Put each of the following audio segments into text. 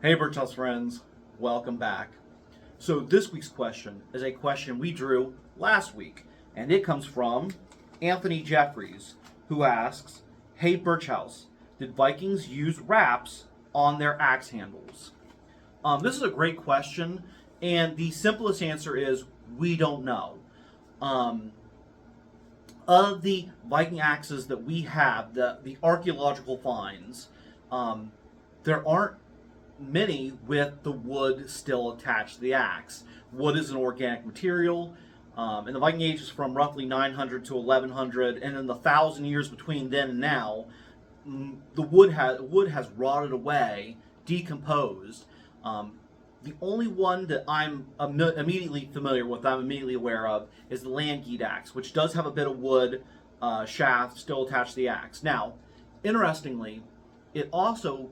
Hey Birchouse friends, welcome back. So this week's question is a question we drew last week, and it comes from Anthony Jeffries, who asks, Hey Birchouse, did Vikings use wraps on their axe handles? This is a great question, and the simplest answer is we don't know. Um, of the Viking axes that we have, the archaeological finds, there aren't many with the wood still attached to the axe. Wood is an organic material, and the Viking Age is from roughly 900 to 1100, and in the 1,000 years between then and now, the wood has rotted away, decomposed. The only one that I'm immediately familiar with, I'm immediately aware of, is the Landgeat axe, which does have a bit of wood shaft still attached to the axe. Now, interestingly, it also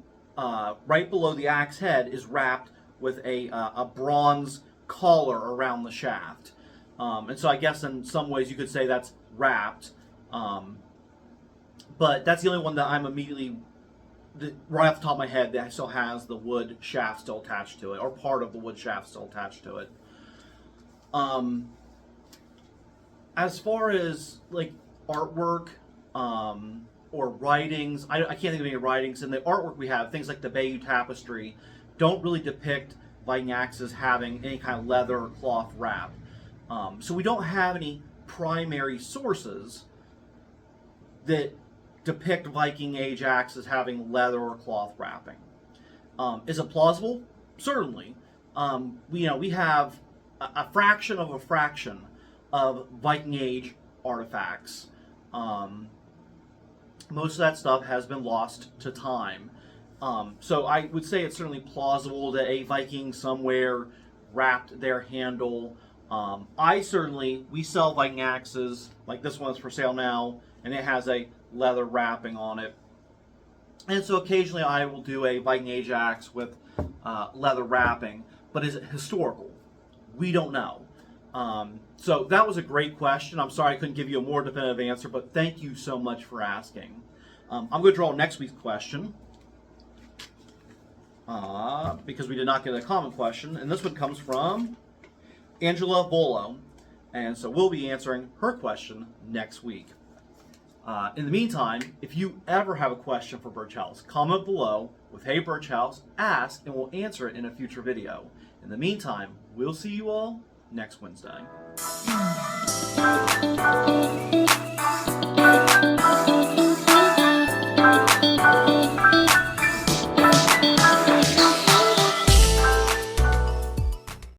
right below the axe head is wrapped with a bronze collar around the shaft. And so I guess in some ways you could say that's wrapped. But that's the only one that I'm immediately, right off the top of my head, that still has the wood shaft still attached to it, or part of the wood shaft still attached to it. As far as like artwork, or writings, I can't think of any writings. In the artwork we have, things like the Bayeux Tapestry don't really depict Viking axes having any kind of leather or cloth wrap. So we don't have any primary sources that depict Viking Age axes having leather or cloth wrapping. Is it plausible? Certainly. We have a fraction of Viking Age artifacts. Most of that stuff has been lost to time. So I would say it's certainly plausible that a Viking somewhere wrapped their handle. We sell Viking axes, like this one's for sale now, and it has a leather wrapping on it. And so occasionally I will do a Viking Age axe with leather wrapping, but is it historical? We don't know. So that was a great question. I'm sorry I couldn't give you a more definitive answer, but thank you so much for asking. I'm going to draw next week's question because we did not get a common question, and this one comes from Angela Volo, and so we'll be answering her question next week. In the meantime, if you ever have a question for Birchouse, comment below with Hey Birchouse, ask, and we'll answer it in a future video. In the meantime, we'll see you all next Wednesday.